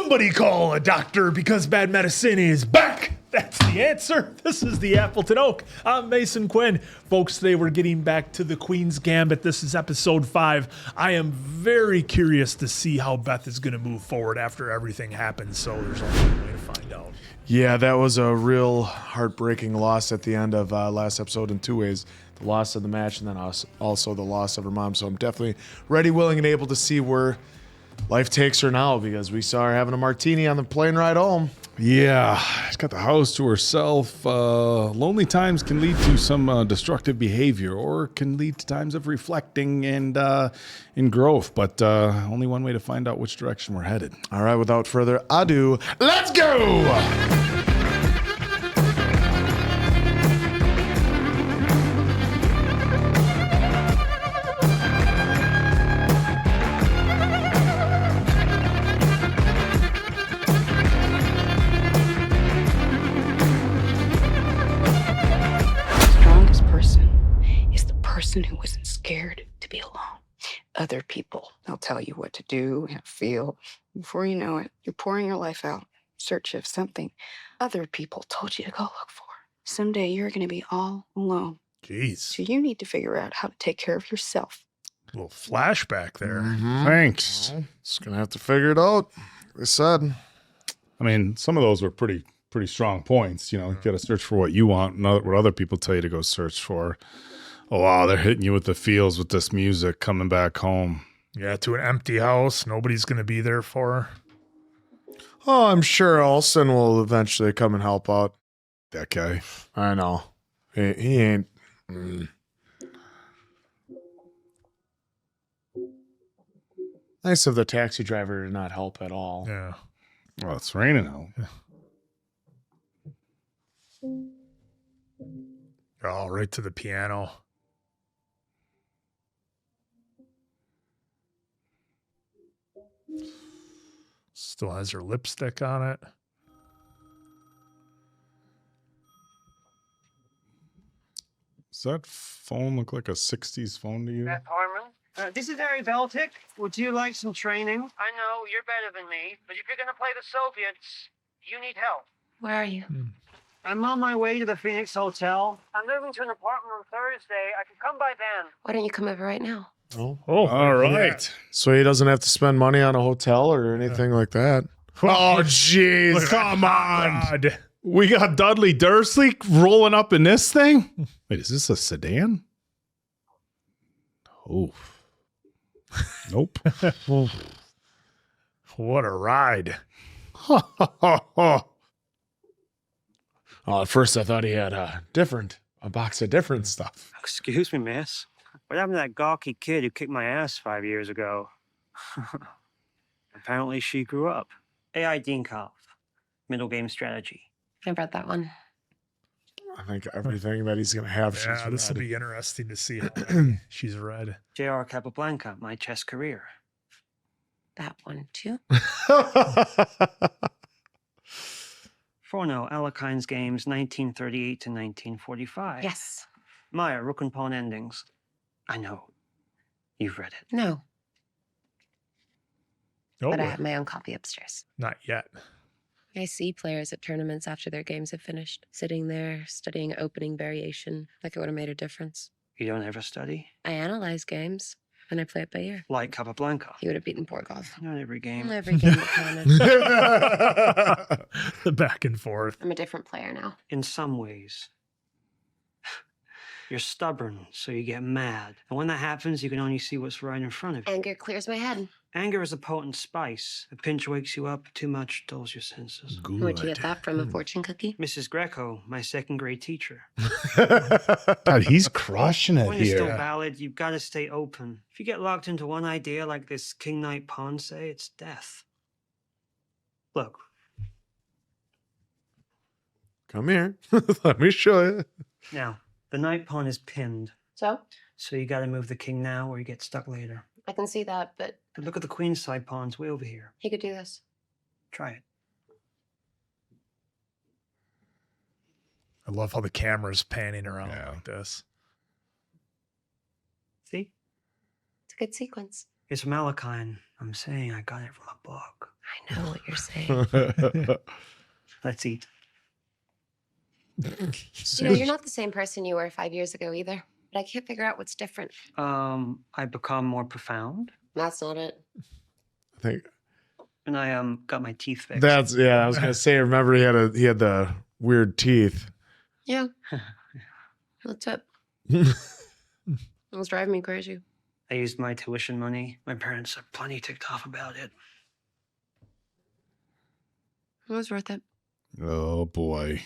Somebody call a doctor because bad medicine is back. That's the answer. This is the Appleton Oak. I'm Mason Quinn. Folks, today we're getting back to the Queen's Gambit. This is episode 5. I am very curious to see how Beth is going to move forward after everything happens, so there's only one way to find out. Yeah, that was a real heartbreaking loss at the end of last episode in two ways. The loss of the match and then also the loss of her mom. So I'm definitely ready, willing, and able to see where life takes her now because we saw her having a martini on the plane ride home. Yeah, she's got the house to herself. Lonely times can lead to some destructive behavior or can lead to times of reflecting and in growth. But only one way to find out which direction we're headed. All right, without further ado, let's go! Who wasn't scared to be alone. Other people, they'll tell you what to do and feel. Before you know it, you're pouring your life out in search of something other people told you to go look for. Someday you're going to be all alone. Jeez. So you need to figure out how to take care of yourself. A little flashback there. Mm-hmm. Thanks. Just going to have to figure it out. They said. I mean, some of those were pretty strong points. You know, you got to search for what you want, not what other people tell you to go search for. Oh, wow, they're hitting you with the feels with this music coming back home. Yeah, to an empty house. Nobody's going to be there for her. Oh, I'm sure Olsen will eventually come and help out. That guy. I know. He ain't. Nice of the taxi driver to not help at all. Yeah. Well, it's raining out. Oh, right to the piano. Still has her lipstick on it. Does that phone look like a 60s phone to you? Beth Harmon? This is Harry Beltik. Would you like some training? I know, you're better than me, but if you're going to play the Soviets, you need help. Where are you? I'm on my way to the Phoenix Hotel. I'm moving to an apartment on Thursday. I can come by then. Why don't you come over right now? Oh, All right. so he doesn't have to spend money on a hotel or anything like that. Oh, jeez. Come on. God. We got Dudley Dursley rolling up in this thing? Wait, is this a sedan? Oh. Nope. What a ride. At first I thought he had a box of different stuff. Excuse me, miss. What happened to that gawky kid who kicked my ass 5 years ago? Apparently she grew up. AI Dinkov. Middle game strategy. I've read that one. I think everything that he's going to have, Yeah, this will be interesting to see it. She's read. J.R. Capablanca, my chess career. That one, too. Forno, Alekine's Games, 1938 to 1945. Yes. Maya, Rook and Pawn Endings. I know. You've read it. No, Oh, but I have my own copy upstairs. not yet. I see players at tournaments after their games have finished, sitting there, studying opening variation, like it would have made a difference. You don't ever study? I analyze games, and I play it by ear. Like Capablanca. He would have beaten Borgov. Not every game. Every game that counted. The back and forth. I'm a different player now. In some ways. You're stubborn, so you get mad. And when that happens, you can only see what's right in front of you. Anger clears my head. Anger is a potent spice. A pinch wakes you up, too much dulls your senses. Good. Where'd you get that from? A fortune cookie? Mrs. Greco, my second grade teacher. God, he's crushing it When you're still here. valid, you've got to stay open. If you get locked into one idea like this king knight pawn say, it's death. Look. Come here. Let me show you. Now, the knight pawn is pinned. So? So you got to move the king now or you get stuck later. I can see that, but But look at the queen's side pawns way over here. he could do this. Try it. I love how the camera's panning around Yeah. like this. See? It's a good sequence. It's Malachine. I'm saying I got it from a book. I know what you're saying. Let's eat. You're not the same person you were 5 years ago either. But I can't figure out what's different. I become more profound. That's not it. I think And I got my teeth fixed. that's I was gonna say. Remember, he had the weird teeth. Yeah. That's it. It was driving me crazy. I used my tuition money. My parents are plenty ticked off about it. It was worth it. Oh boy.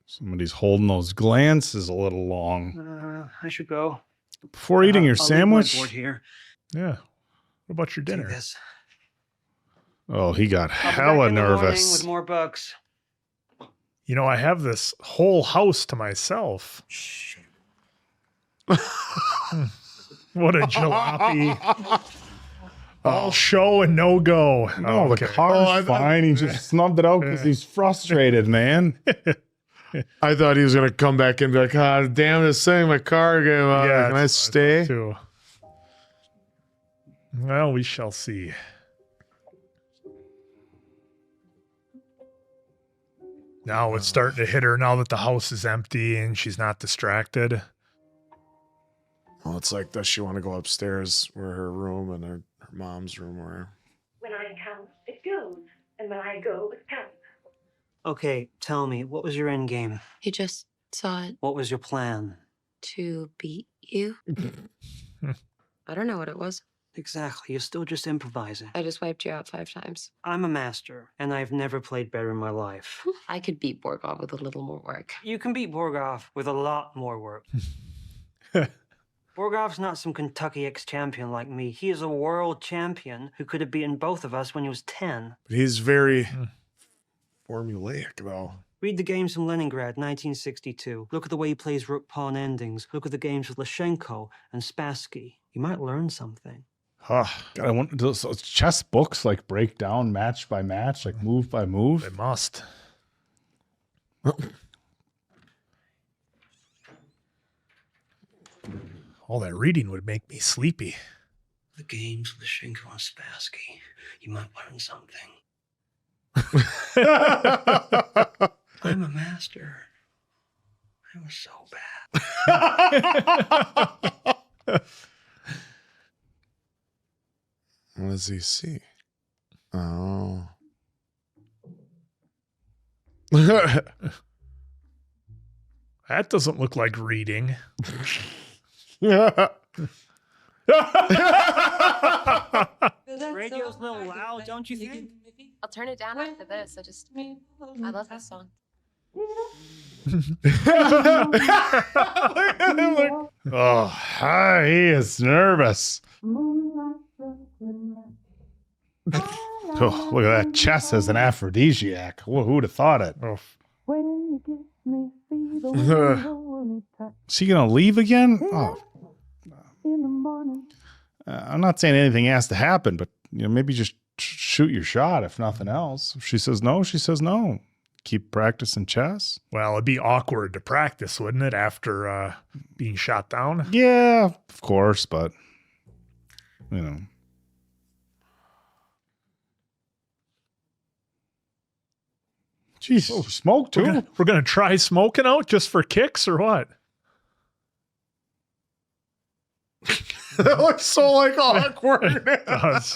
Somebody's holding those glances a little long. I should go. Before eating your I'll sandwich? leave my board here. Yeah. What about your Take dinner? this. Oh, he got I'll be back hella in the morning nervous. with more bugs. You know, I have this whole house to myself. What a jalopy. All show and no go. No, the car's fine. He just snubbed it out because he's frustrated, man. I thought he was gonna come back and be like, "Ah, damn this thing, my car gave out. Yeah, Can I that's what stay?" thought too. Well, we shall see. Now it's starting to hit her now that the house is empty and she's not distracted. Well, it's like, does she want to go upstairs where her room and her mom's room were? When I count, it goes. And when I go, it counts. Okay, tell me, what was your end game? You just saw it What was your plan? to beat you. I don't know what it was. Exactly, you're still just improvising. I just wiped you out 5 times. I'm a master, and I've never played better in my life. I could beat Borgov with a little more work. You can beat Borgov with a lot more work. Borgov's not some Kentucky ex-champion like me. He is a world champion who could have beaten both of us when he was 10. But he's very formulaic, though. Read the games from Leningrad, 1962. Look at the way he plays rook-pawn endings. Look at the games with Lashenko and Spassky. You might learn something. God, I want those chess books like break down match by match, like move by move. They must. All that reading would make me sleepy. The games with Lashenko and Spassky. You might learn something. I'm a master. I was so bad. What does he see? Oh. That doesn't look like reading. Radio's a little loud, don't you think? I'll turn it down after this. I love this song. Oh, hi, he is nervous. Oh, look at that chess as an aphrodisiac. Who'd have thought it? Oh. Is he gonna leave again? Oh. I'm not saying anything has to happen, but maybe just shoot your shot if nothing else. If she says no, she says no. Keep practicing chess. Well, it'd be awkward to practice, wouldn't it, after being shot down? Yeah, of course, but Jeez, smoke too. We're gonna try smoking out just for kicks or what? That looks so like awkward. It does.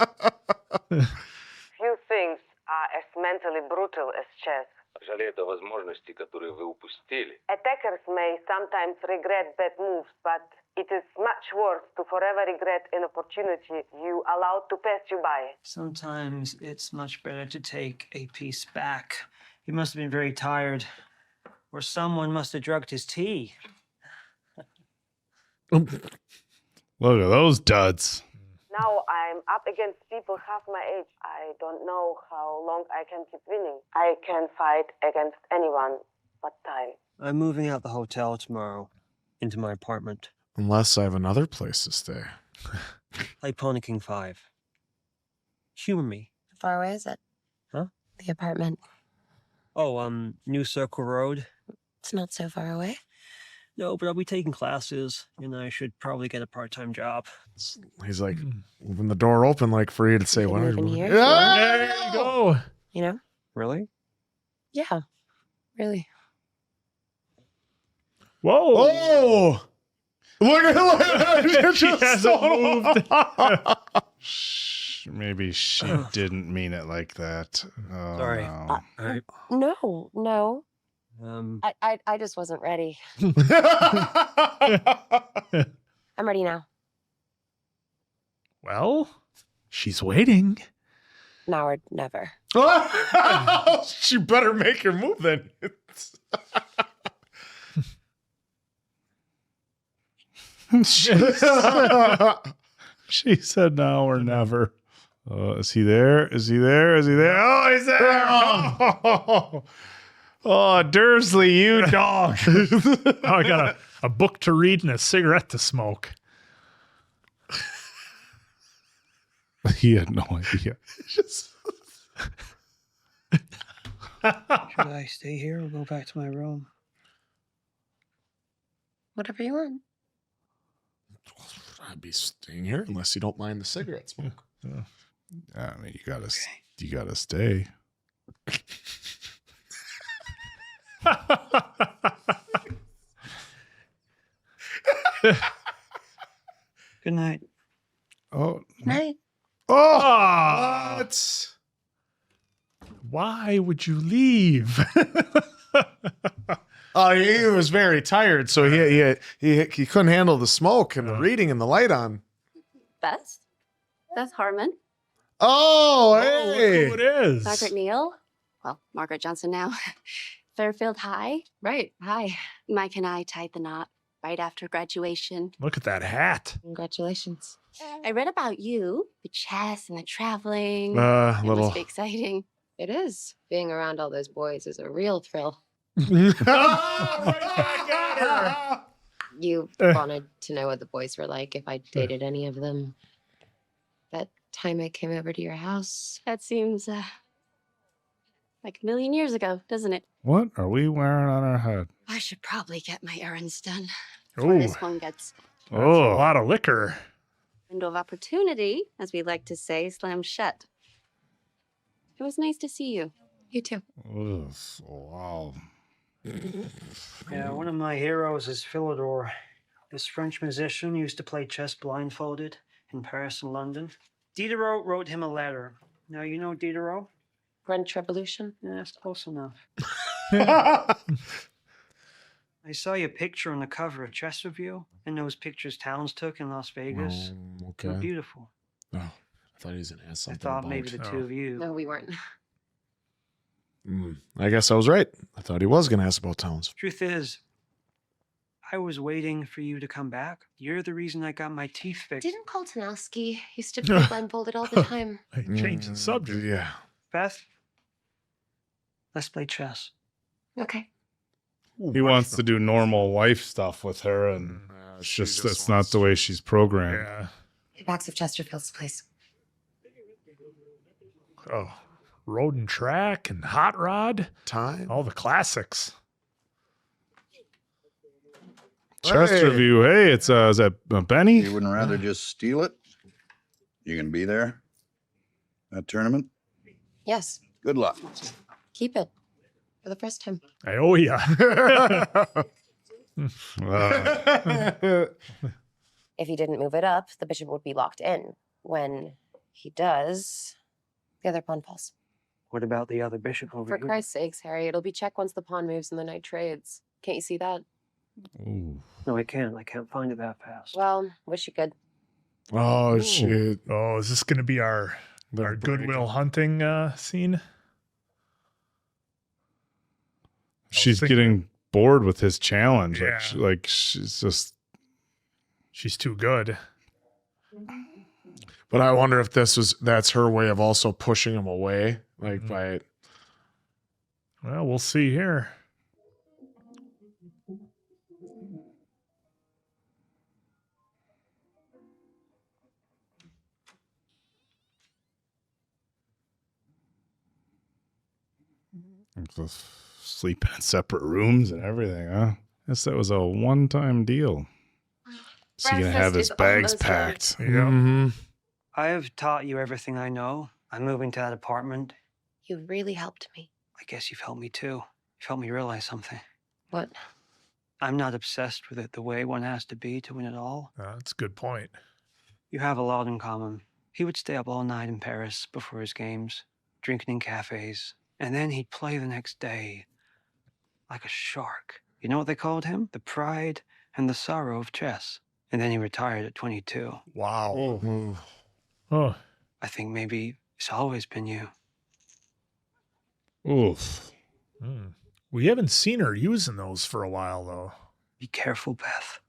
Few things are as mentally brutal as chess. Жалеет о возможности, которые вы упустили. Attackers may sometimes regret bad moves, but it is much worse to forever regret an opportunity you allowed to pass you by. Sometimes it's much better to take a piece back. He must have been very tired. Or someone must have drugged his tea. Look at those duds. Now I'm up against people half my age. I don't know how long I can keep winning. I can fight against anyone but time. I'm moving out the hotel tomorrow into my apartment. Unless I have another place to stay. Play Pony King 5. Humor me. How far away is it? Huh? The apartment. Oh, New Circle Road. It's not so far away. No, but I'll be taking classes, and I should probably get a part-time job. He's like, leaving the door open, like for you to say, could "What are move in you?" here. There you go. You know? Really? Yeah, really. Whoa. Oh, look at it! She hasn't moved. Maybe she didn't mean it like that. Oh, Sorry. no. All right. No. Um, I just wasn't ready. I'm ready now. Well, she's waiting. Now or never. She better make her move then. She said now or never. Is he there? Is he there? Is he there? Oh, he's there. Oh, Dursley, you dog. Oh, I got a book to read and a cigarette to smoke. He had no idea. should I stay here or go back to my room? Whatever you want. I'd be staying here unless you don't mind the cigarette smoke. I mean, you gotta stay. Good night. Oh, Night. Oh, What? why would you leave? Oh, he was very tired, so he couldn't handle the smoke and the reading and the light on. Beth Harmon. Oh, Oh, hey! look who it is. Margaret Neal. Well, Margaret Johnson now. Fairfield High. Right. Hi. Mike and I tied the knot right after graduation. Look at that hat. Congratulations. I read about you, the chess and the traveling. It Little. must be exciting. It is. Being around all those boys is a real thrill. Right back at her. You wanted to know what the boys were like if I dated any of them. That time I came over to your house. That seems like a million years ago, doesn't it? what are we wearing on our head? I should probably get my errands done before Ooh, this one gets a lot of liquor. window of opportunity, as we like to say, slammed shut. It was nice to see you. You too. Ugh, wow. Yeah, one of my heroes is Philidor. This French musician used to play chess blindfolded in Paris and London. Diderot wrote him a letter. Now, you know Diderot? French Revolution. Yeah, that's close enough. I saw your picture on the cover of Chess Review, and those pictures Towns took in Las Vegas. They're Okay. beautiful. Oh, I thought he was gonna ask I something thought about. maybe the two of you. No, we weren't. I guess I was right. I thought he was gonna ask about Towns. Truth is, I was waiting for you to come back. You're the reason I got my teeth fixed. Didn't Koltanowski used to play blindfolded all the time? I changed the subject. Yeah. Beth, let's play chess. Okay. He wants to do normal life stuff with her, and it's just that's not the way she's programmed. Yeah. Backs of Chesterfield's place. Oh, road and track and hot rod. Time. All the classics. Chesterview, hey, it's is that Benny? You wouldn't rather just steal it? You gonna be there? That tournament? Yes. Good luck. Keep it. For the first time. I owe ya. If he didn't move it up, the bishop would be locked in. When he does, the other pawn falls. What about the other bishop over For here? Christ's sakes, Harry, it'll be check once the pawn moves and the knight trades. Can't you see that? Ooh. No, I can't. I can't find it that fast. Well, wish you could. Oh shit. Oh, is this going to be our Goodwill Hunting scene? She's thinking- getting bored with his challenge. Yeah. She's just She's too good. But I wonder if that's her way of also pushing him away, like by. Well, we'll see here. just sleeping in separate rooms and everything, huh? Guess that was a one-time deal. So he can have his bags packed. Mm-hmm. I have taught you everything I know. I'm moving to that apartment. You really helped me. I guess you've helped me too. You've helped me realize something. What? I'm not obsessed with it the way one has to be to win it all. That's a good point. You have a lot in common. He would stay up all night in Paris before his games, drinking in cafes, and then he'd play the next day like a shark. You know what they called him? The pride and the sorrow of chess. And then he retired at 22. Wow. Mm. Oh. I think maybe it's always been you. Oof. We haven't seen her using those for a while, though. Be careful, Beth.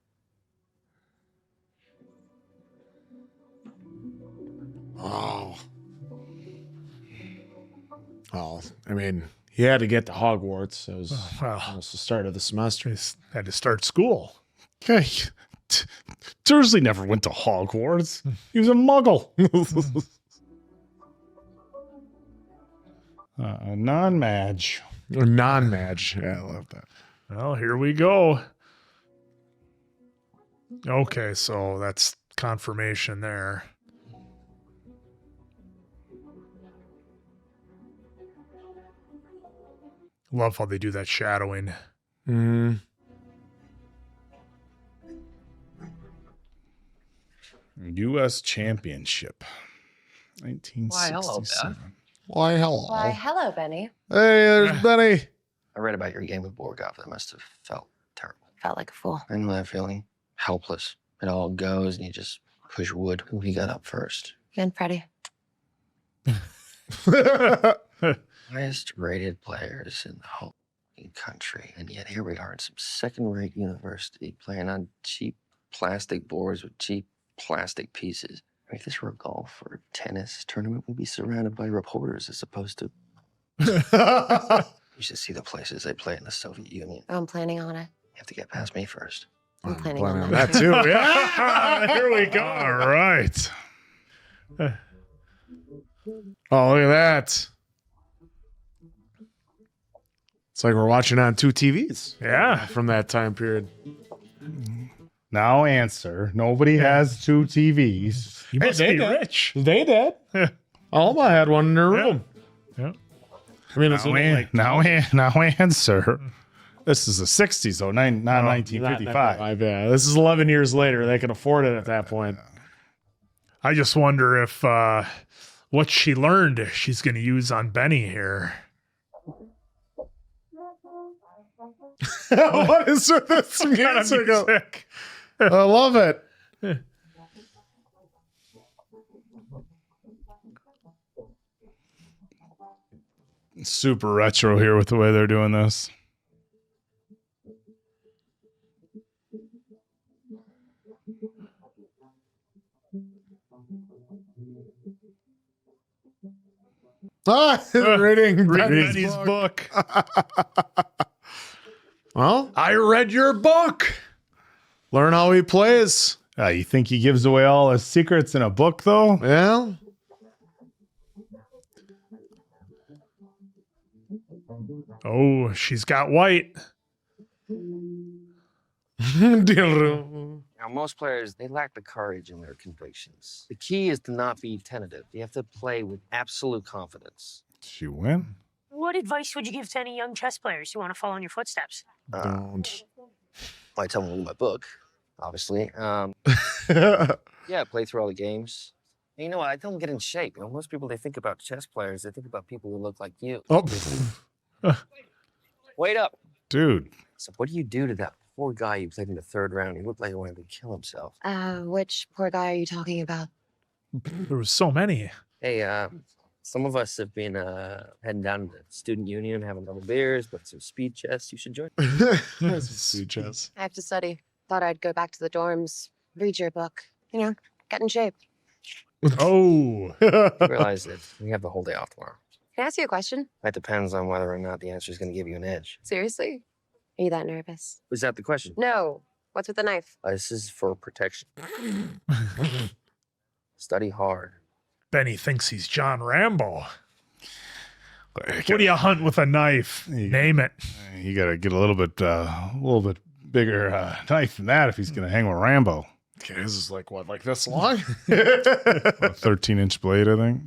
Oh. Oh, I mean, he had to get to Hogwarts. It was, Well, it was the start of the semester. he had to start school. Okay. Dursley never went to Hogwarts. He was a muggle. A non-madge. Or non-madge. Yeah, I love that. Well, here we go. Okay, so that's confirmation there. Love how they do that shadowing. Mm-hmm. U.S. Championship. Why, hello, Beth. 1967. Why, hello. Why, hello, Benny. Hey, there's Benny. I read about your game with Borgov. That must have felt terrible. Felt like a fool. I know that feeling. Helpless. It all goes and you just push wood. Who you got up first? And Freddie. Highest rated players in the whole country. And yet here we are in some second-rate university playing on cheap plastic boards with cheap plastic pieces. I mean, if this were a golf or tennis tournament, we'd be surrounded by reporters as opposed to... You should see the places they play in the Soviet Union. I'm planning on it. You have to get past me first. I'm planning on that that too. Yeah. Here we go. All right. Oh, look at that. It's like we're watching on two TVs. Yeah. From that time period. Now answer. Nobody has two TVs. You must they be did. rich. They did. Alma had one in her room. Yeah. I mean, it's Now answer. This is the 60s, though, not 1955. Yeah, this is 11 years later. They can afford it at that point. I just wonder if what she learned she's going to use on Benny here. What is with this music? I love it. Super retro here with the way they're doing this. Reading Benny's book. Well, I read your book. learn how he plays. You think he gives away all his secrets in a book, though? Yeah. Oh, she's got white. Now, most players, they lack the courage in their convictions. The key is to not be tentative. You have to play with absolute confidence. She win? What advice would you give to any young chess players who want to follow in your footsteps? Don't. I tell them to read my book, obviously. Yeah, play through all the games. And you know what? I tell them get in shape. You know, most people, they think about chess players, they think about people who look like you. Oh. Wait up. Dude. So what do you do to that poor guy you played in the third round? He looked like he wanted to kill himself. Which poor guy are you talking about? There was so many. Hey, some of us have been heading down to the student union, having a couple beers, but some speed chess. You should join. Sweet chess. I have to study. Thought I'd go back to the dorms, read your book. You know, get in shape. Oh. You realize that we have the whole day off tomorrow. Can I ask you a question? That depends on whether or not the answer is going to give you an edge. Seriously? Are you that nervous? Was that the question? No. What's with the knife? This is for protection. Study hard. Benny thinks he's John Rambo. What do you hunt with a knife? Name it. You got to get a little bit bigger knife than that if he's going to hang with Rambo. Okay, his is like what, like this long? A 13-inch blade, I think.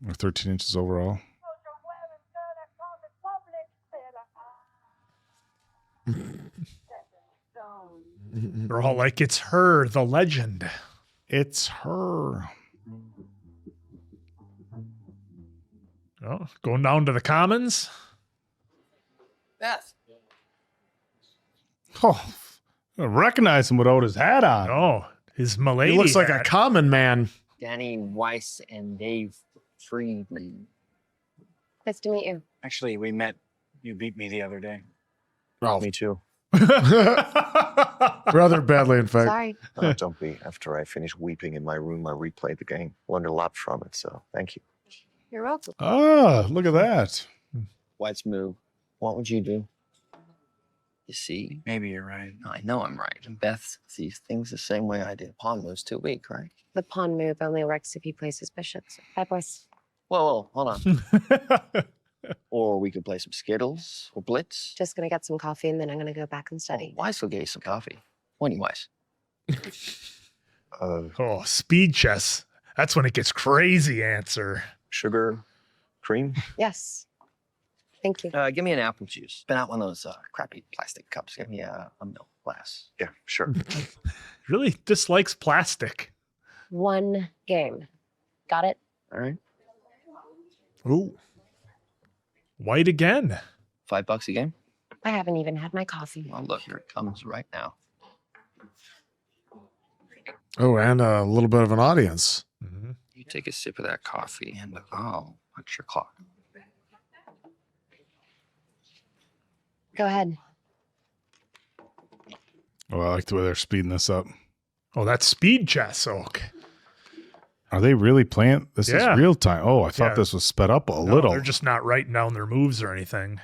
Or 13 inches overall. They're all like, it's her, the legend. It's her. Oh, going down to the commons. Beth. Oh, I recognize him without his hat on. Oh, his milady. He looks like a hat. common man. Danny Weiss and Dave Friedman. Nice to meet you. Actually, we met. You beat me the other day. Oh, Me too. rather badly, in fact. Sorry. Oh, don't be. After I finished weeping in my room, I replayed the game. Learned a lot from it, so thank you. You're welcome. Ah, look at that. White's move. What would you do? You see? Maybe you're right. No, I know I'm right. And Beth sees things the same way I do. Pawn move's too weak, right? The pawn move only works if he places bishops. Bye, boys. Whoa, hold on. Or we could play some Skittles or Blitz. Just gonna get some coffee and then I'm gonna go back and study. Weiss will get you some coffee. When you Weiss? Oh, speed chess. That's when it gets crazy. Answer. Sugar, cream? Yes. Thank you. Give me an apple juice. Spin out one of those crappy plastic cups. Give me a milk glass. Yeah, sure. Really dislikes plastic. One game. Got it? All right. Ooh. White again. $5 a game? I haven't even had my coffee. Well, look, here it comes right now. Oh, and a little bit of an audience. Mm-hmm. You take a sip of that coffee and I'll watch your clock. Go ahead. Oh, I like the way they're speeding this up. Oh, that's speed chess, Oak. Are they really playing? This Yeah. is real time. Oh, I thought Yeah. this was sped up a No, little. they're just not writing down their moves or anything.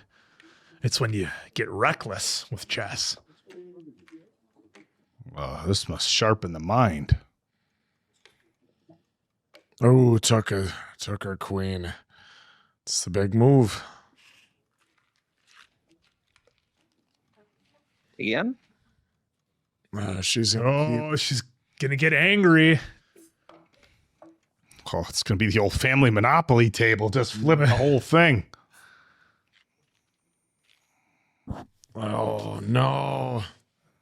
It's when you get reckless with chess. This must sharpen the mind. Oh, took her queen. It's the big move. Again? She's Oh, she's gonna get angry. Oh, it's going to be the old family Monopoly table, just flipping the whole thing. Oh, no.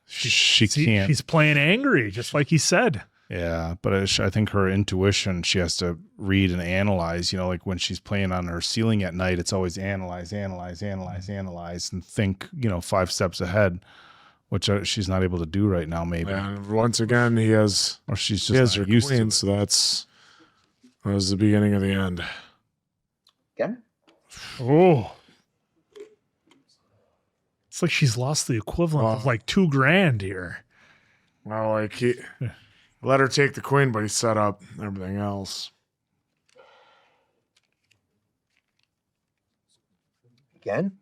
She See, can't. she's playing angry, just like he said. Yeah, but I think her intuition, she has to read and analyze. You know, like when she's playing on her ceiling at night, it's always analyze, and think, 5 steps ahead, which she's not able to do right now, maybe. And once again, he has Or she's he just has her not used to queen, it. so that was the beginning of the end. Again? Oh. It's like she's lost the equivalent of like $2,000 here. Well, like he let her take the queen, but he set up everything else. Again?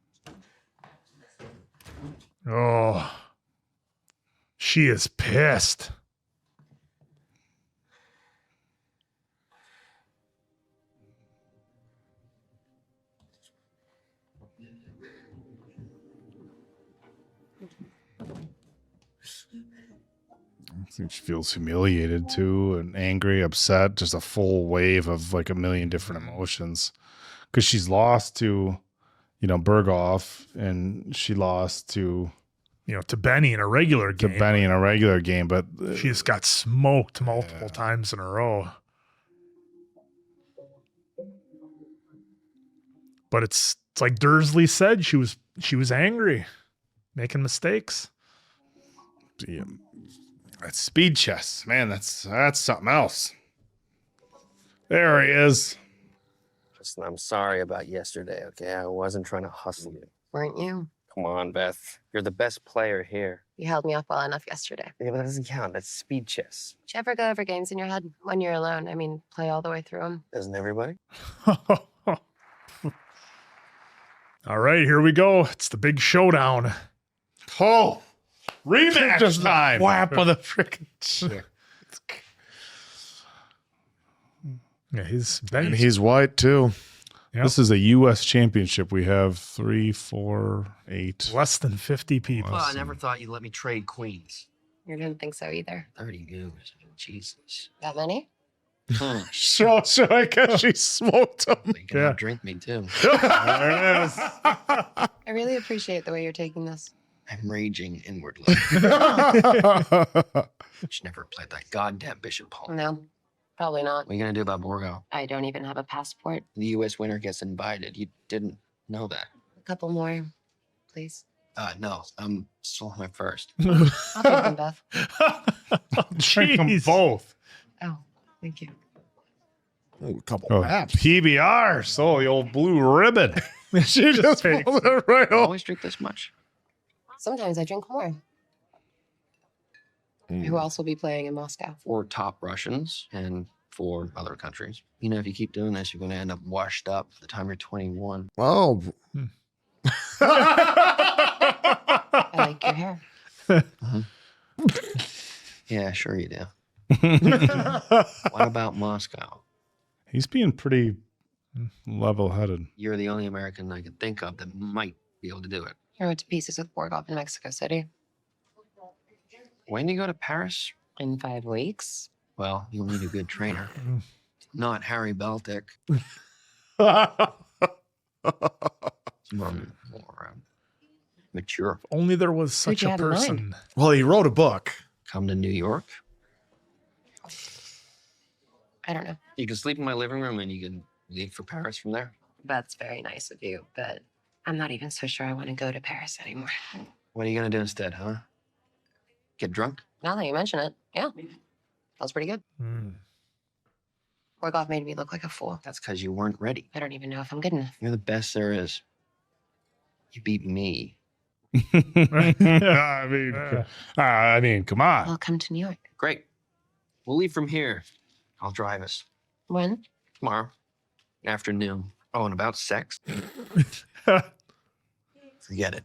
Oh. She is pissed. I think she feels humiliated too, and angry, upset, just a full wave of like a million different emotions. Because she's lost to, Borgov, and she lost to To Benny in a regular game. But She just got smoked multiple times in a row. But it's like Dursley said, she was angry, making mistakes. yeah, that's speed chess, man. That's something else. There he is. Listen, I'm sorry about yesterday, okay? I wasn't trying to hustle you. Weren't you? Come on, Beth. You're the best player here. You held me off well enough yesterday. Yeah, but that doesn't count. That's speed chess. Did you ever go over games in your head when you're alone? I mean, play all the way through them? Doesn't everybody? All right, here we go. It's the big showdown. Oh, rematch Just time. whap of the freaking shit. Yeah, And he's white too. Yep. This is a U.S. championship. We have 3, 4, 8. Less than 50 people. Well, I never thought you'd let me trade queens. You didn't think so either. 30 goons. Jesus. That many? So I guess she smoked him. You can drink me too. There it is. I really appreciate the way you're taking this. I'm raging inwardly. She never played that goddamn Bishop Paul. No, probably not. What are you gonna do about Borgov? I don't even have a passport. The U.S. winner gets invited. You didn't know that. A couple more, please. No, I'm still on my first. I'll take them, Beth. Drink them Jeez. both. Oh, thank you. Ooh, a couple Oh, laps. PBR. So the old blue ribbon. She just pulled it right You off. always drink this much? Sometimes I drink more. Who else will be playing in Moscow? 4 top Russians and 4 other countries. You know, if you keep doing this, you're going to end up washed up by the time you're 21. Oh. I like your hair. Yeah, sure you do. What about Moscow? He's being pretty level-headed. You're the only American I can think of that might be able to do it. I went to pieces with Borgov in Mexico City. When do you go to Paris? In 5 weeks. Well, you'll need a good trainer. Not Harry Beltik. More mature. Only there was such you a have in mind? person. Well, he wrote a book. Come to New York. I don't know. You can sleep in my living room and you can leave for Paris from there. That's very nice of you, but I'm not even so sure I want to go to Paris anymore. What are you going to do instead, huh? Get drunk? Now that you mention it, yeah. That was pretty good. Borgov made me look like a fool. That's because you weren't ready. I don't even know if I'm good enough. You're the best there is. You beat me. I mean, come on. I'll come to New York. Great. We'll leave from here. I'll drive us. When? Tomorrow. Afternoon. Oh, and about sex? Forget it.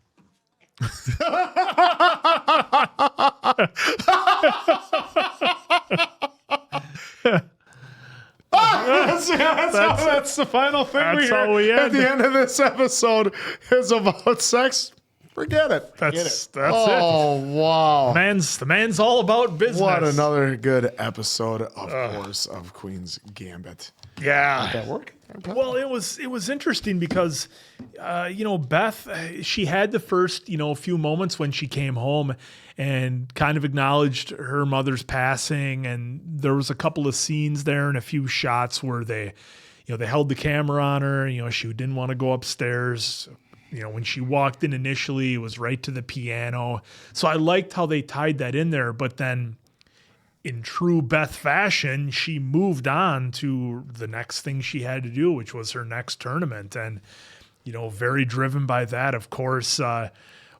That's the final thing That's we hear all we at had. the end of this episode is about sex. Forget it. That's Oh, wow. The man's all about business. What another good episode, of course, of Queen's Gambit. Yeah. Did that work? Well, it was interesting because, Beth, she had the first, few moments when she came home and kind of acknowledged her mother's passing. And there was a couple of scenes there and a few shots where they held the camera on her. She didn't want to go upstairs. When she walked in initially, it was right to the piano. So I liked how they tied that in there. But then in true Beth fashion, she moved on to the next thing she had to do, which was her next tournament. And, very driven by that, of course,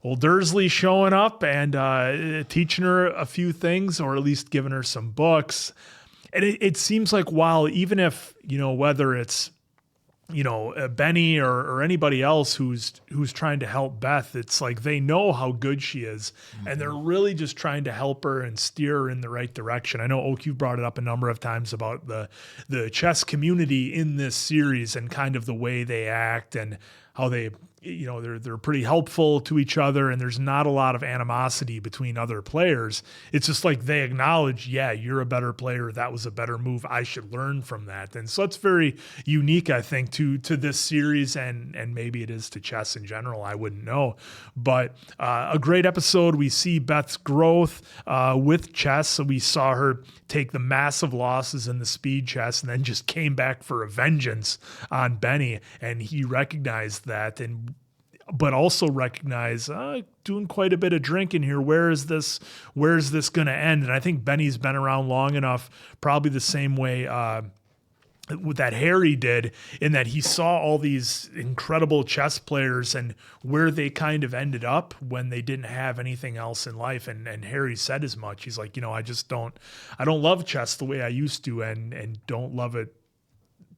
old Dursley showing up and teaching her a few things, or at least giving her some books. And it seems like even if, whether it's, Benny or anybody else who's trying to help Beth, it's like they know how good she is, and they're really just trying to help her and steer her in the right direction. I know, Oak, you've brought it up a number of times about the chess community in this series and kind of the way they act and how they, they're pretty helpful to each other, and there's not a lot of animosity between other players. It's just like they acknowledge, yeah, you're a better player. That was a better move. I should learn from that. And so it's very unique, I think, to this series, and maybe it is to chess in general. I wouldn't know. But a great episode. We see Beth's growth with chess. So we saw her take the massive losses in the speed chess and then just came back for a vengeance on Benny. And he recognized that, but also recognize doing quite a bit of drinking here. Where's this going to end? And I think Benny's been around long enough, probably the same way that Harry did, in that he saw all these incredible chess players and where they kind of ended up when they didn't have anything else in life. And Harry said as much. He's like, I don't love chess the way I used to, and don't love it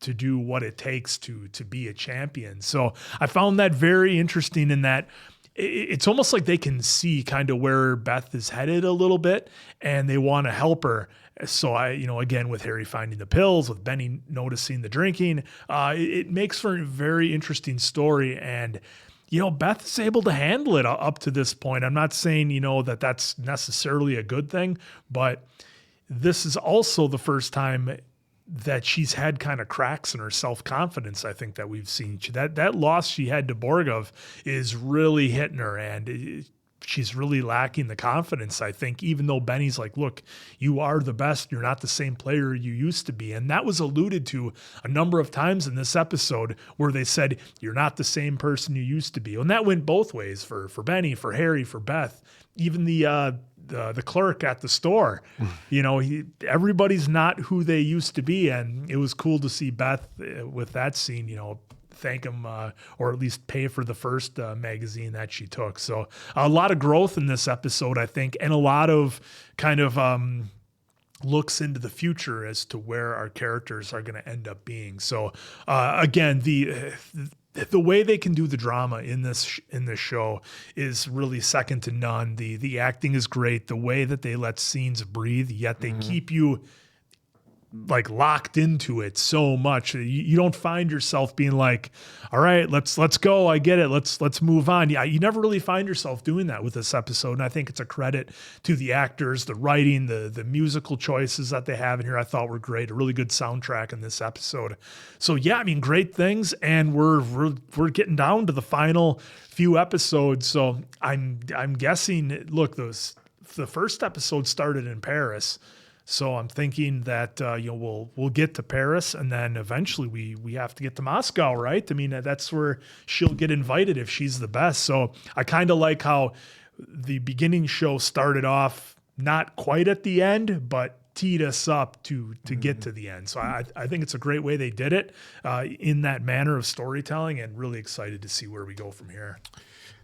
to do what it takes to be a champion. So I found that very interesting, in that it's almost like they can see kind of where Beth is headed a little bit, and they want to help her. So again, with Harry finding the pills, with Benny noticing the drinking, it makes for a very interesting story. And, Beth is able to handle it up to this point. I'm not saying, that that's necessarily a good thing, but this is also the first time that she's had kind of cracks in her self-confidence, I think, that we've seen. That loss she had to Borgov is really hitting her, and she's really lacking the confidence, I think, even though Benny's like, look, you are the best. You're not the same player you used to be. And that was alluded to a number of times in this episode where they said, you're not the same person you used to be. And that went both ways for Benny, for Harry, for Beth, even the clerk at the store. Everybody's not who they used to be. And it was cool to see Beth with that scene, thank him or at least pay for the first magazine that she took. So a lot of growth in this episode, I think, and a lot of kind of looks into the future as to where our characters are going to end up being. So again, the way they can do the drama in this show is really second to none. The acting is great. The way that they let scenes breathe, yet they keep you like locked into it so much. You don't find yourself being like, all right, let's go. I get it. Let's move on. Yeah, you never really find yourself doing that with this episode. And I think it's a credit to the actors, the writing, the musical choices that they have in here. I thought were great. A really good soundtrack in this episode. So yeah, great things. And we're getting down to the final few episodes. So I'm guessing, look, the first episode started in Paris. So I'm thinking that we'll get to Paris, and then eventually we have to get to Moscow, right? That's where she'll get invited if she's the best. So I kind of like how the beginning show started off not quite at the end, but teed us up to get to the end. So I think it's a great way they did it in that manner of storytelling, and really excited to see where we go from here.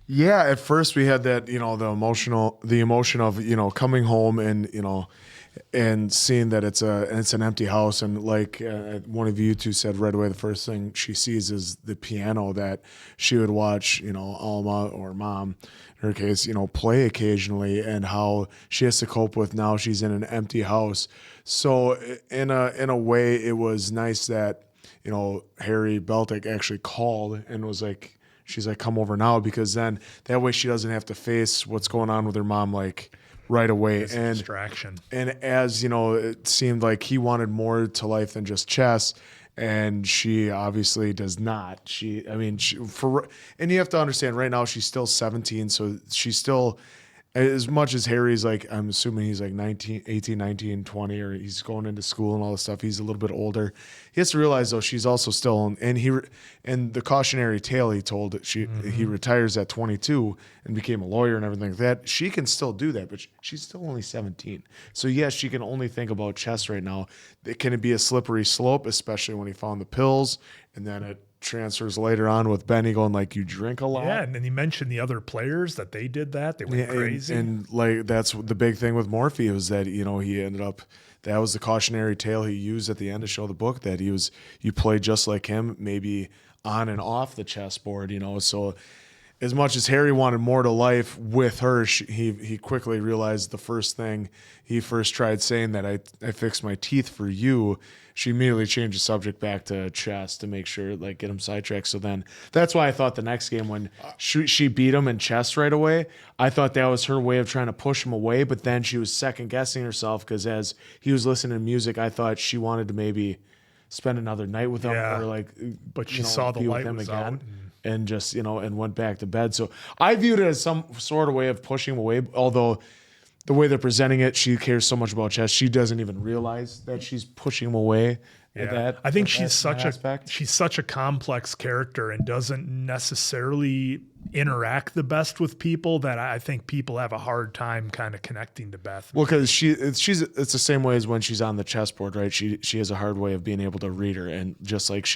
Yeah, at first we had that, the emotion of, coming home and seeing that it's an empty house. And like one of you two said right away, the first thing she sees is the piano that she would watch, Alma or mom, in her case, play occasionally, and how she has to cope with now she's in an empty house. So in a way, it was nice that, Harry Beltik actually called and was like, she's like, come over now, because then that way she doesn't have to face what's going on with her mom, like, right away. It's a distraction. And as it seemed like he wanted more to life than just chess, and she obviously does not. And you have to understand, right now she's still 17, so she's still, as much as Harry's like, I'm assuming he's like 18, 19, 20, or he's going into school and all this stuff. He's a little bit older. He has to realize, though, she's also still, and the cautionary tale he told that he retires at 22 and became a lawyer and everything like that. She can still do that, but she's still only 17. So yes, she can only think about chess right now. Can it be a slippery slope, especially when he found the pills, and then it transfers later on with Benny going like, you drink a lot. Yeah, and then he mentioned the other players that they did that. They went crazy. And like, that's the big thing with Morphe, was that, he ended up, that was the cautionary tale he used at the end to show the book, that you play just like him, maybe on and off the chessboard, so as much as Harry wanted more to life with her, he quickly realized the first thing he first tried saying, that I fixed my teeth for you, she immediately changed the subject back to chess to make sure, like, get him sidetracked. So then that's why I thought the next game, when she beat him in chess right away, I thought that was her way of trying to push him away. But then she was second guessing herself, because as he was listening to music, I thought she wanted to maybe spend another night with him, or like, but she saw the light was out. And just, and went back to bed. So I viewed it as some sort of way of pushing him away, although the way they're presenting it, she cares so much about chess, she doesn't even realize that she's pushing him away. Yeah. I think she's such a complex character and doesn't necessarily interact the best with people, that I think people have a hard time kind of connecting to Beth. Well, because it's the same way as when she's on the chessboard, right? She has a hard way of being able to read her, and just like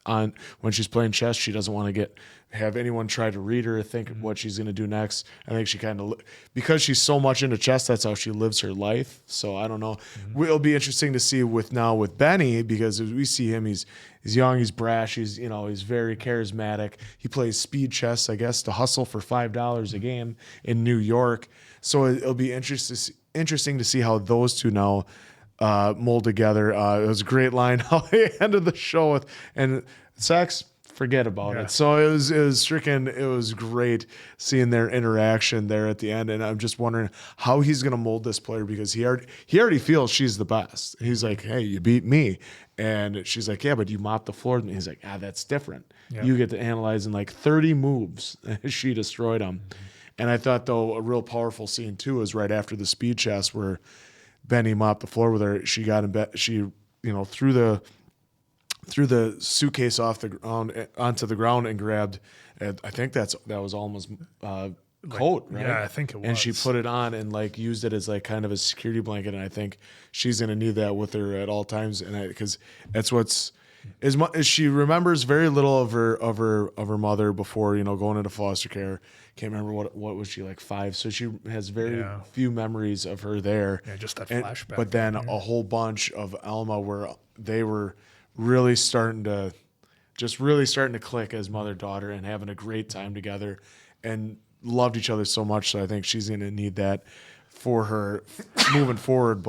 when she's playing chess, she doesn't want to have anyone try to read her or think what she's going to do next. I think she kind of, because she's so much into chess, that's how she lives her life. So I don't know. It'll be interesting to see with Benny, because as we see him, he's young, he's brash, he's very charismatic. He plays speed chess, I guess, to hustle for $5 a game in New York. So it'll be interesting to see how those two now mold together. It was a great line how they ended the show with, and sex, forget about it. So it was freaking, it was great seeing their interaction there at the end. And I'm just wondering how he's going to mold this player, because he already feels she's the best. He's like, hey, you beat me. And she's like, yeah, but you mopped the floor. And he's like, that's different. Yeah. You get to analyze in like 30 moves. She destroyed him. And I thought, though, a real powerful scene too was right after the speed chess where Benny mopped the floor with her. She got in bed. She, threw the suitcase off the ground onto the ground and grabbed. I think that was Alma's coat, right? Yeah, I think it was. And she put it on and like used it as like kind of a security blanket. And I think she's gonna need that with her at all times. And because that's what's as she remembers very little of her mother before going into foster care. Can't remember what was she, like 5. So she has very few memories of her there. Yeah, just that flashback. But then a whole bunch of Alma where they were really starting to click as mother-daughter and having a great time together and loved each other so much. So I think she's going to need that for her moving forward.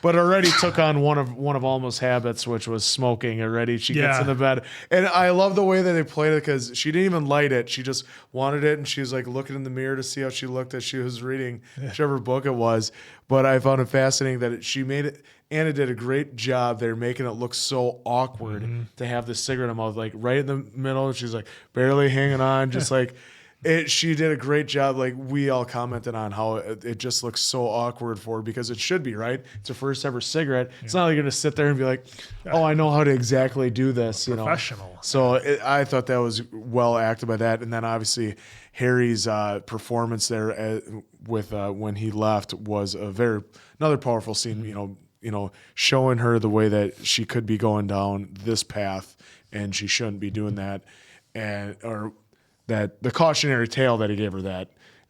But already took on one of Alma's habits, which was smoking. Already she gets in the bed. And I love the way that they played it because she didn't even light it. She just wanted it, and she was like looking in the mirror to see how she looked as she was reading whichever book it was. But I found it fascinating that she made it. Anna did a great job there making it look so awkward to have the cigarette in her mouth, like right in the middle. And she's like barely hanging on, just like it. She did a great job. Like we all commented on how it just looks so awkward for her because it should be, right? It's her first ever cigarette. It's not like you're going to sit there and be like, oh, I know how to exactly do this. Professional. So I thought that was well acted by that. And then obviously Harry's performance there with when he left was another powerful scene, showing her the way that she could be going down this path and she shouldn't be doing that, or that the cautionary tale that he gave her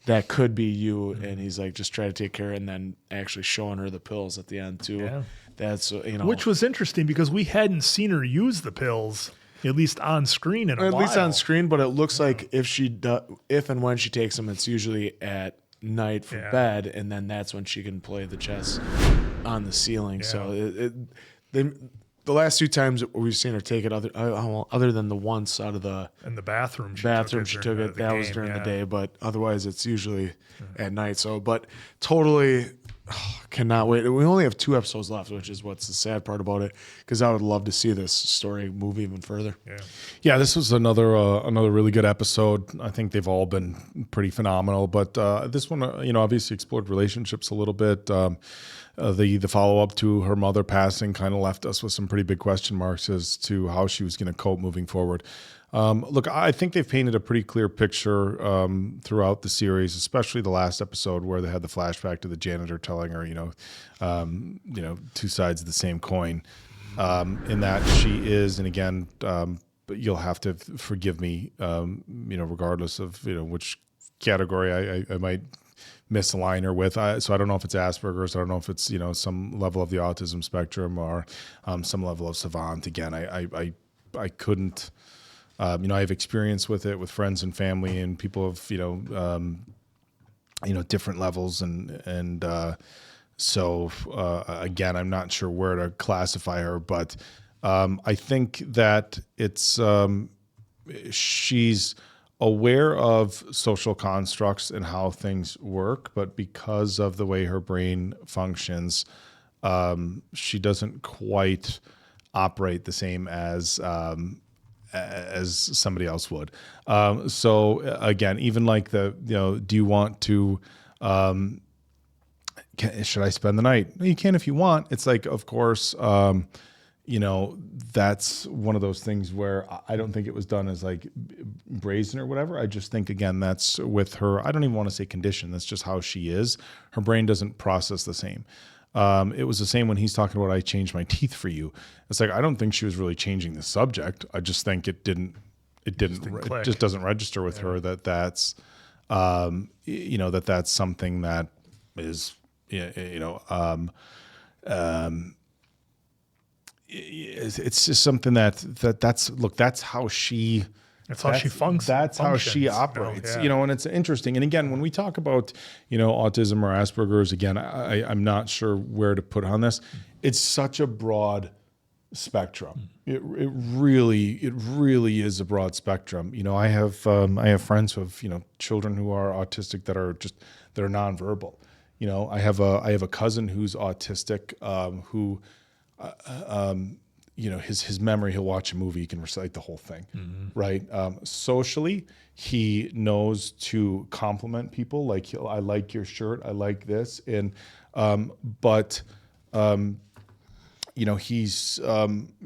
that could be you, and he's like, just try to take care, and then actually showing her the pills at the end too. Yeah. That's which was interesting because we hadn't seen her use the pills at least on screen in a while. At least on screen, but it looks like if and when she takes them, it's usually at night for bed, and then that's when she can play the chess on the ceiling. So the last 2 times we've seen her take it, other than the once out of the bathroom, she took it. That was during the day, but otherwise it's usually at night. So, but totally cannot wait. We only have 2 episodes left, which is what's the sad part about it, because I would love to see this story move even further. Yeah, this was another really good episode. I think they've all been pretty phenomenal, but this one, obviously explored relationships a little bit. The follow-up to her mother passing kind of left us with some pretty big question marks as to how she was going to cope moving forward. Look, I think they've painted a pretty clear picture throughout the series, especially the last episode where they had the flashback to the janitor telling her, 2 sides of the same coin, in that she is, and again, but you'll have to forgive me, regardless of, which category I might misalign her with. So I don't know if it's Asperger's. I don't know if it's, some level of the autism spectrum or some level of savant. Again, I couldn't, I have experience with it with friends and family and people of, different levels. And so again, I'm not sure where to classify her, but I think that it's, she's aware of social constructs and how things work, but because of the way her brain functions, she doesn't quite operate the same as somebody else would. So again, even like do you want to, should I spend the night? You can if you want. It's like, of course, that's one of those things where I don't think it was done as like brazen or whatever. I just think, again, that's with her. I don't even want to say condition. That's just how she is. Her brain doesn't process the same. It was the same when he's talking about, I changed my teeth for you. It's like, I don't think she was really changing the subject. I just think it just doesn't register with her that's, that's something that is, it's just something that's how she That's how she functions. That's how she operates, and it's interesting. And again, when we talk about, autism or Asperger's, again, I'm not sure where to put on this. It's such a broad spectrum. It really is a broad spectrum. I have friends who have, children who are autistic that are nonverbal. I have a cousin who's autistic, who, his memory, he'll watch a movie, he can recite the whole thing, right? Socially, he knows to compliment people, like, I like your shirt, I like this. And, he's,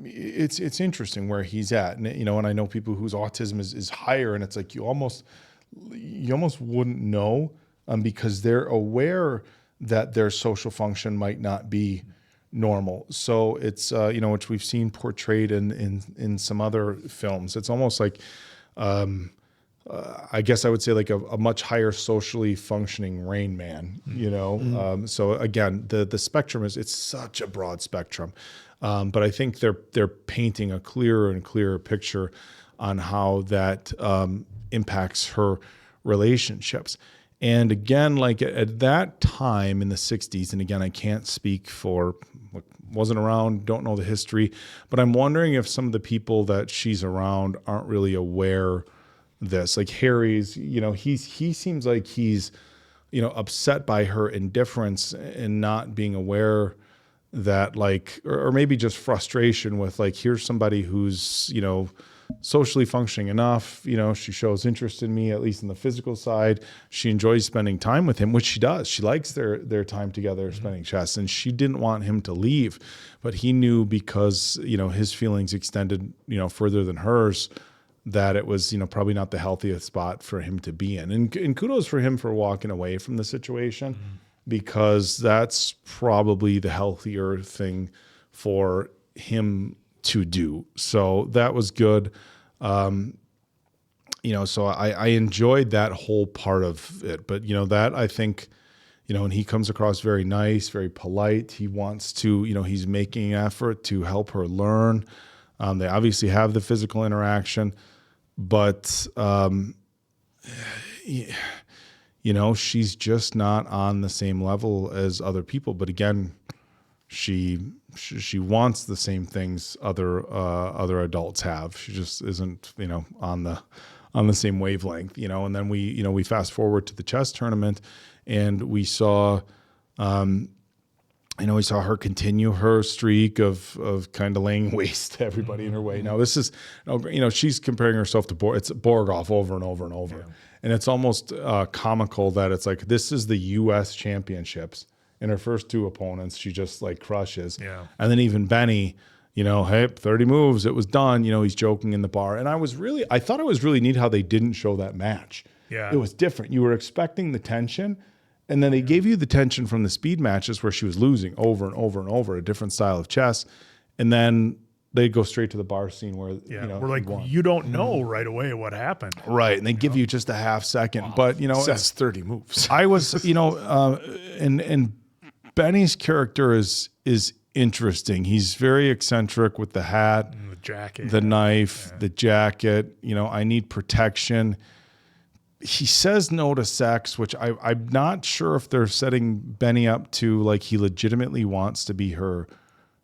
it's interesting where he's at. And, and I know people whose autism is higher, and it's like, you almost wouldn't know, because they're aware that their social function might not be normal. So it's, which we've seen portrayed in some other films. It's almost like, I guess I would say like a much higher socially functioning Rain Man, So again, the spectrum it's such a broad spectrum. But I think they're painting a clearer and clearer picture on how that impacts her relationships. And again, like at that time in the 60s, and again, I can't speak for, wasn't around, don't know the history, but I'm wondering if some of the people that she's around aren't really aware this. Like Harry's, he seems like he's, upset by her indifference and not being aware that, like, or maybe just frustration with, like, here's somebody who's, socially functioning enough, she shows interest in me, at least in the physical side. She enjoys spending time with him, which she does. She likes their time together, spending chess, and she didn't want him to leave, but he knew, because, his feelings extended, further than hers, that it was, probably not the healthiest spot for him to be in. And kudos for him for walking away from the situation, because that's probably the healthier thing for him to do. So that was good. So I enjoyed that whole part of it, but that I think, and he comes across very nice, very polite. He wants to, he's making an effort to help her learn. They obviously have the physical interaction, but, she's just not on the same level as other people. But again, she wants the same things other adults have. She just isn't, on the same wavelength, and then we fast forward to the chess tournament, and we saw, we saw her continue her streak of kind of laying waste to everybody in her way. Now this is, she's comparing herself to Borgov over and over and over. Yeah. And it's almost comical that it's like, this is the U.S. championships. In her first two opponents, she just like crushes. Yeah. And then even Benny, hey, 30 moves, it was done. He's joking in the bar. And I thought it was really neat how they didn't show that match. Yeah. It was different. You were expecting the tension, and then they gave you the tension from the speed matches where she was losing over and over and over, a different style of chess. And then they go straight to the bar scene where, we're like, you don't know right away what happened. Right. And they give you just a half second. Wow. But, says 30 moves. I was, and Benny's character is interesting. He's very eccentric with the hat, the jacket, the knife, the jacket. I need protection. He says no to sex, which I'm not sure if they're setting Benny up to, like, he legitimately wants to be her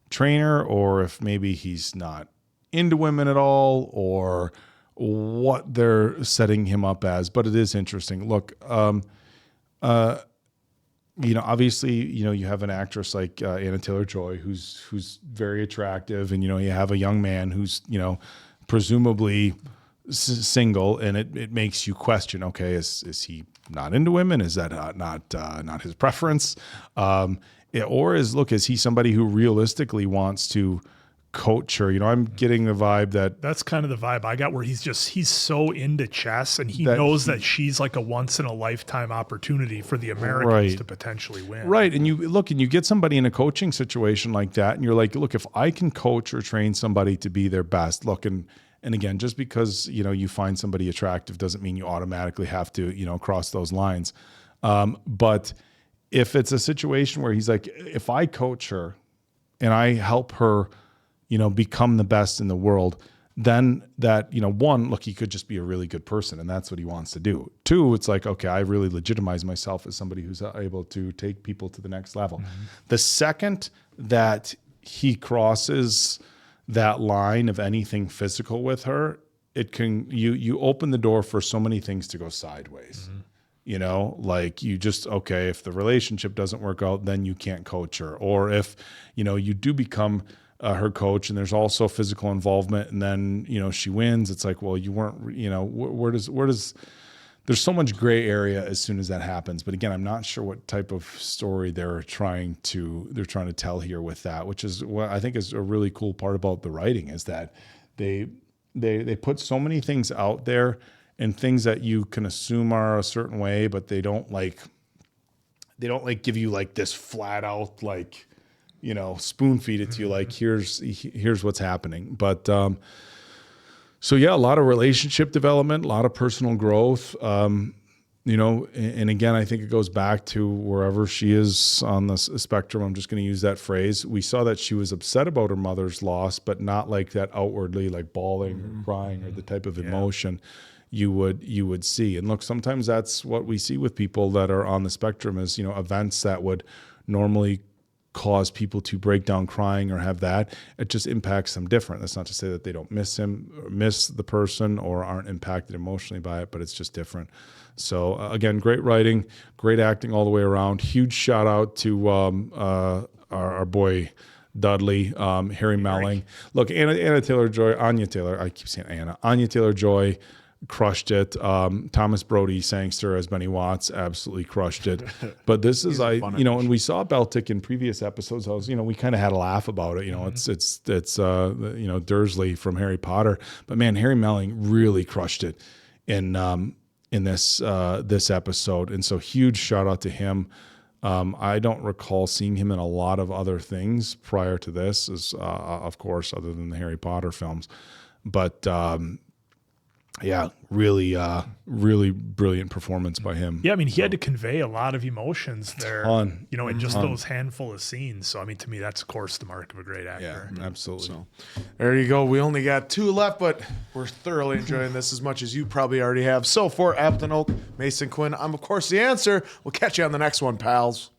trainer, or if maybe he's not into women at all, or what they're setting him up as. But it is interesting. Look, obviously, you have an actress like Anya Taylor Joy, who's very attractive, and you have a young man who's presumably single, and it makes you question, okay, is he not into women? Is that not his preference? Or is he somebody who realistically wants to coach her? I'm getting the vibe that's kind of the vibe I got, where he's so into chess, and he knows that she's like a once in a lifetime opportunity for the Americans to potentially win. Right. And you get somebody in a coaching situation like that, and you're like, look, if I can coach or train somebody to be their best, look, and again, just because, you find somebody attractive doesn't mean you automatically have to, cross those lines. But if it's a situation where he's like, if I coach her and I help her, become the best in the world, then that, one, look, he could just be a really good person and that's what he wants to do. Two, it's like, okay, I really legitimize myself as somebody who's able to take people to the next level. The second that he crosses that line of anything physical with her, it can, you open the door for so many things to go sideways. Like you just, okay, if the relationship doesn't work out, then you can't coach her. Or if, you do become her coach and there's also physical involvement and then, she wins, it's like, well, you weren't, where does, there's so much gray area as soon as that happens. But again, I'm not sure what type of story they're trying to tell here with that, which is what I think is a really cool part about the writing, is that they put so many things out there and things that you can assume are a certain way, but they don't give you like this flat out, like, spoon feed it to you. Like, here's what's happening. But, so yeah, a lot of relationship development, a lot of personal growth, and again, I think it goes back to wherever she is on the spectrum. I'm just going to use that phrase. We saw that she was upset about her mother's loss, but not like that outwardly, like bawling or crying or the type of emotion you would see. And look, sometimes that's what we see with people that are on the spectrum is, events that would normally cause people to break down crying or have that. It just impacts them different. That's not to say that they don't miss him or miss the person or aren't impacted emotionally by it, but it's just different. So again, great writing, great acting all the way around. Huge shout out to our boy Dudley, Harry Melling. Look, Anya Taylor Joy, I keep saying Anya Taylor Joy crushed it. Thomas Brodie Sangster as Benny Watts absolutely crushed it. But this is and we saw Beltik in previous episodes. We kind of had a laugh about it. It's Dursley from Harry Potter, but man, Harry Melling really crushed it in this episode. And so huge shout out to him. I don't recall seeing him in a lot of other things prior to this, of course, other than the Harry Potter films, but yeah, really brilliant performance by him. Yeah, I mean, he had to convey a lot of emotions there, in just those handful of scenes. So, I mean, to me, that's, of course, the mark of a great actor. Yeah, absolutely. So, there you go. We only got 2 left, but we're thoroughly enjoying this as much as you probably already have. So, for Appleton Oak, Mason Quinn, I'm, of course, the answer. We'll catch you on the next one, pals.